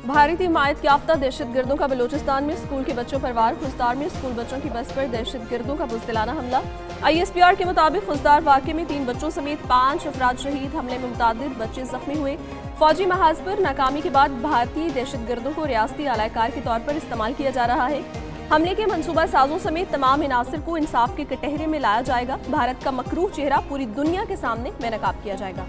भारतीय हिमायत याफ्ता दहशतगर्दों का बलूचिस्तान में स्कूल के बच्चों पर वार। खुजदार में स्कूल बच्चों की बस पर दहशतगर्दों का बुज़दिलाना हमला। ISPR के मुताबिक खुजदार वाक़े में 3 बच्चों समेत 5 अफराद शहीद। हमले में मुतादिद बच्चे जख्मी हुए। फौजी महाज पर नाकामी के बाद भारतीय दहशतगर्दों को रियासती आलाकार के तौर पर इस्तेमाल किया जा रहा है। हमले के मनसूबा साजों समेत तमाम इनासिर को इंसाफ के कटहरे में लाया जाएगा। भारत का मकरूह चेहरा पूरी दुनिया के सामने बेनकाब किया जाएगा।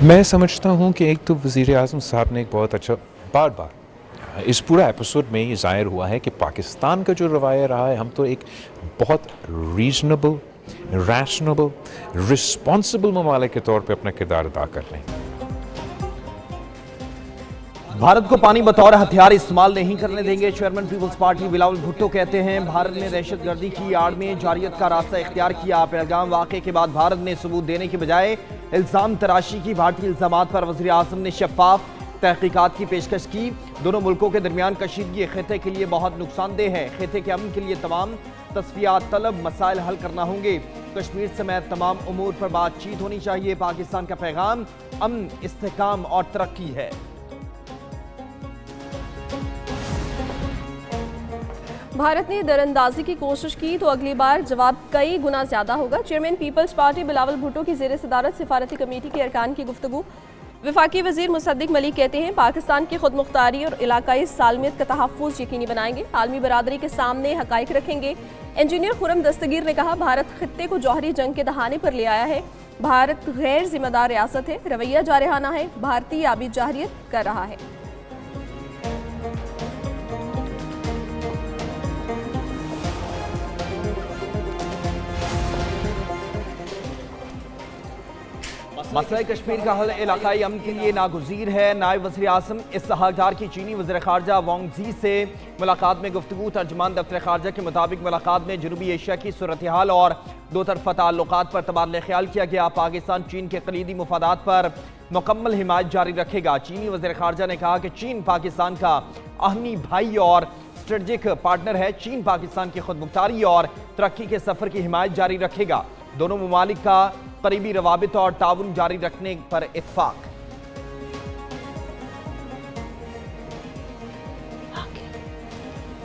मैं समझता हूँ कि एक तो वज़ीर-ए-आज़म साहब ने एक बहुत अच्छा बार इस पूरा एपिसोड में ये ज़ाहिर हुआ है कि पाकिस्तान का जो रवैया रहा है, हम तो एक बहुत रीजनेबल, रैशनेबल, रिस्पॉन्सिबल ममालिक के तौर पे अपना किरदार अदा कर रहे हैं। भारत को पानी बतौर हथियार इस्तेमाल नहीं करने देंगे। Chairman people's party Bilawal Bhutto कहते हैं भारत ने दहशतगर्दी की आड़ में जारियत का रास्ता इख्तियार किया। पहलगाम वाक़े के बाद भारत ने सबूत देने के बजाय इल्ज़ाम तराशी की। भारतीय इल्ज़ामात पर वज़ीर आज़म ने शफ़ाफ तहकीकात की पेशकश की। दोनों मुल्कों के दरमियान कशीदगी खिते के लिए बहुत नुकसानदेह है। खिते के अमन के लिए तमाम तस्फियात तलब मसाइल हल करना होंगे। कश्मीर समेत तमाम उमूर पर बातचीत होनी चाहिए। पाकिस्तान का पैगाम अमन, इस्तेहकाम और तरक्की है। भारत ने दरअंदाजी की कोशिश की तो अगली बार जवाब कई गुना ज्यादा होगा। Chairman people's party Bilawal Bhutto की ज़ेर सदारत सिफारती कमेटी के अरकान की गुफ्तगू। वफाकी वज़ीर मुसद्दिक मलिक कहते हैं पाकिस्तान की खुद मुख्तारी और इलाकाई सालमियत का तहफ़्फ़ुज़ यकीनी बनाएंगे। आलमी बरादरी के सामने हक़ाइक़ रखेंगे। इंजीनियर खुरम दस्तगीर ने कहा भारत खित्ते को जौहरी जंग के दहाने पर ले आया है। भारत गैर जिम्मेदार रियासत है, रवैया जारहाना है। भारतीय आबी जाहिरियत कर रहा है। मसला कश्मीर का हल इलाकाई अमन के लिए नागुज़ीर है। नायब वज़ीर आज़म इसहाक़दार की चीनी वज़ीर ख़ारजा वांग ज़ी से मुलाकात में गुफ्तगू। तर्जुमान दफ्तर ख़ारजा के मुताबिक मुलाकात में जनूबी एशिया की सूरत हाल और दो तरफ़ा ताल्लुक़ात पर तबादला ख्याल किया गया। पाकिस्तान चीन के कलीदी मुफादात पर मुकम्मल हिमायत जारी रखेगा। चीनी वज़ीर ख़ारजा ने कहा कि चीन पाकिस्तान का अहमी भाई और स्ट्रेटजिक पार्टनर है। चीन पाकिस्तान की खुद मुख्तारी और तरक्की के सफ़र की हिमायत जारी रखेगा। दोनों ममालिक का करीबी रवाबित और ताउन जारी रखने पर इत्फाक।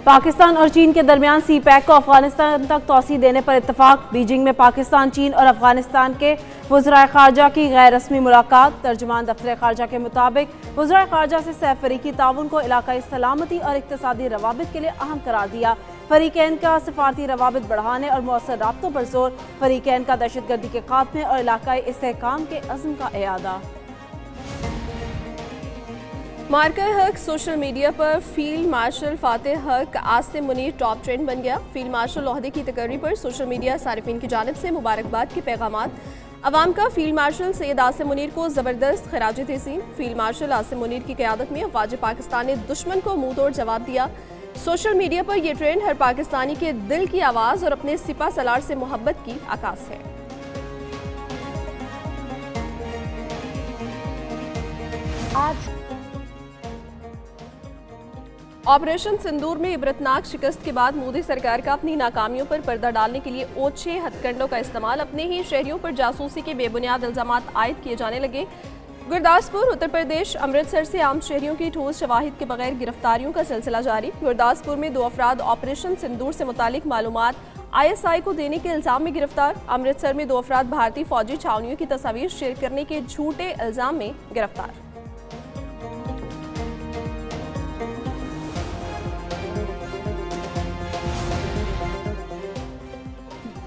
पाकिस्तान और चीन के दरमियान CPEC को अफगानिस्तान तक तोसी देने पर इत्तफाक। बीजिंग में पाकिस्तान, चीन और अफगानिस्तान के वज़राए ख़ारजा की गैर रस्मी मुलाकात। तर्जुमान दफ्तर ख़ारजा के मुताबिक वज़राए ख़ारजा से सह-फ़रीक़ी ताउन को इलाकाई सलामती और इक़्तिसादी रवाबित के लिए अहम करार दिया। फ़रीक़ैन का सिफारती रवाबित बढ़ाने और मौसर राब्तों पर जोर। फ़रीक़ैन का दहशतगर्दी के खात्मे और इलाकाई इस्तेहकाम के अज़्म का इआदा। मार्का हक सोशल मीडिया पर फील्ड मार्शल फातेह हक आसिम मुनीर टॉप ट्रेंड बन गया। फील्ड मार्शल ओहदे की तकर्री पर सोशल मीडिया सारिफिन की जानिब से मुबारकबाद के पैगामात। अवाम का फील्ड मार्शल सैयद आसिम मुनीर को ज़बरदस्त खराज तहसीन। फील्ड मार्शल आसिम मुनीर की क़यादत में अफ़वाज पाकिस्तान ने दुश्मन को मुंह तोड़ जवाब दिया। सोशल मीडिया पर यह ट्रेंड हर पाकिस्तानी के दिल की आवाज़ और अपने सिपा सलार से मोहब्बत की आकाश है। आज ऑपरेशन सिंदूर में इबरतनाक शिकस्त के बाद मोदी सरकार का अपनी नाकामियों पर पर्दा डालने के लिए ओछे हथकंडों का इस्तेमाल। अपने ही शहरियों पर जासूसी के बेबुनियाद इल्जामात आयद किए जाने लगे। गुरदासपुर, उत्तर प्रदेश, अमृतसर से आम शहरियों की ठोस शवाहिद के बगैर गिरफ्तारियों का सिलसिला जारी। गुरदासपुर में 2 अफराद ऑपरेशन सिंदूर से मुतालिक मालूमात ISI को देने के इल्जाम में गिरफ्तार। अमृतसर में 2 अफराद भारतीय फौजी छावनियों की तस्वीर शेयर करने के झूठे इल्जाम में गिरफ्तार।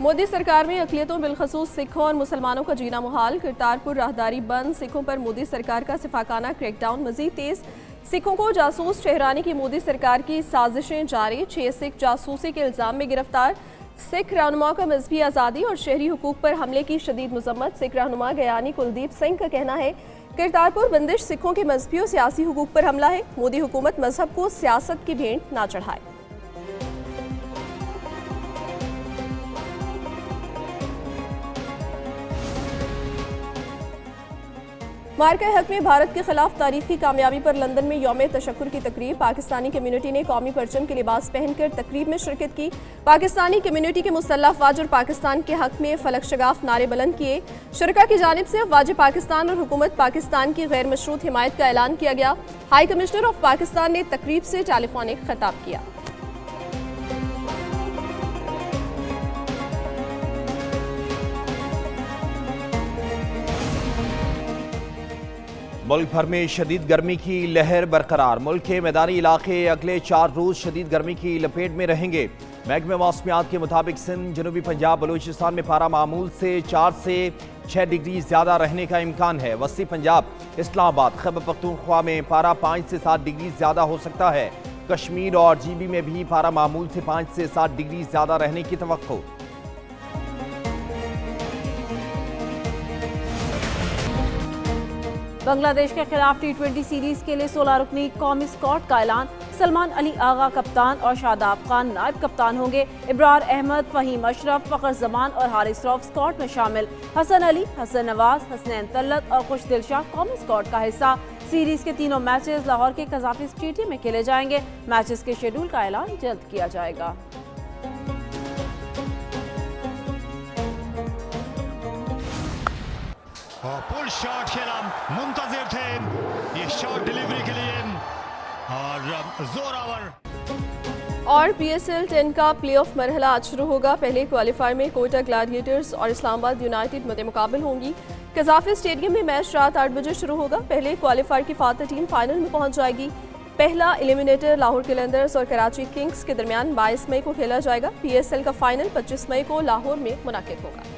मोदी सरकार में अक़लियतों बिलखसूस सिखों और मुसलमानों का जीना मुहाल। करतारपुर राहदारी बंद। सिखों पर मोदी सरकार का सिफाकाना क्रैकडाउन मजीद तेज। सिखों को जासूस ठहराने की मोदी सरकार की साजिशें जारी। 6 सिख जासूसी के इल्जाम में गिरफ्तार। सिख रहनुमा का मजहबी आज़ादी और शहरी हुकूक पर हमले की शदीद मजम्मत। सिख रहनुमा गयानी कुलदीप सिंह का कहना है करतारपुर बंदिश सिखों के मजहबी और सियासी हुकूक पर हमला है। मोदी हुकूमत मजहब को सियासत की भेंट ना चढ़ाए। मार्का हक में भारत के खिलाफ तारीखी कामयाबी पर लंदन में यौम तशक्कुर की तकरीब। पाकिस्तानी कम्युनिटी ने कौमी परचम के लिबास पहनकर तकरीब में शिरकत की। पाकिस्तानी कम्युनिटी के मुसल्लह अफवाज और पाकिस्तान के हक में फलक शगाफ नारे बुलंद किए। शुरका की जानिब से अफवाज पाकिस्तान और हुकूमत पाकिस्तान की गैर मशरूत हिमायत का ऐलान किया गया। हाई कमिश्नर ऑफ पाकिस्तान ने तकरीब से टेलीफोनिक खिताब किया। मुल्क भर में शदीद गर्मी की लहर बरकरार। मुल्क के मैदानी इलाके अगले 4 रोज शदीद गर्मी की लपेट में रहेंगे। महकमे मौसमियात के मुताबिक सिंध, जनूबी पंजाब, बलूचिस्तान में पारा मामूल से 4 से 6 डिग्री ज़्यादा रहने का इम्कान है। वस्ती पंजाब, इस्लामाबाद, खैबर पख्तूनख्वा में पारा 5 से 7 डिग्री ज़्यादा हो सकता है। कश्मीर और जीबी में भी पारा मामूल से 5 से 7 डिग्री ज़्यादा रहने की तवक्को। बांग्लादेश के खिलाफ T20 सीरीज के लिए 16 रुकनी कौमी स्क्वाड का ऐलान। सलमान अली आगा कप्तान और शादाब खान नायब कप्तान होंगे। इब्रार अहमद, फहीम अशरफ, फ़खर जमान और हारिस रऊफ स्क्वाड में शामिल। हसन अली, हसन नवाज, हसनैन तल्लत और खुश दिलशाह कौमी स्क्वाड का हिस्सा। सीरीज के तीनों मैचेस लाहौर के कज़ाफ़ी स्टेडियम में खेले जाएंगे। मैचेस के शेड्यूल का ऐलान जल्द किया जाएगा। पुल शॉट खेला, मुंतजिर थे ये शॉट डिलीवरी के लिए और जोरावर। और PSL 10 का प्लेऑफ मरहला आज शुरू होगा। पहले क्वालिफायर में कोयटा ग्लैडिएटर्स और इस्लामाबाद यूनाइटेड मुकाबले होंगी। कज़ाफ़ी स्टेडियम में मैच रात 8 बजे शुरू होगा। पहले क्वालिफायर की फातह टीम फाइनल में पहुंच जाएगी। पहला एलिमिनेटर लाहौर कलंदर्स और कराची किंग्स के दरमियान 22 मई को खेला जाएगा। PSL का फाइनल 25 मई को लाहौर में मुनाकिद होगा।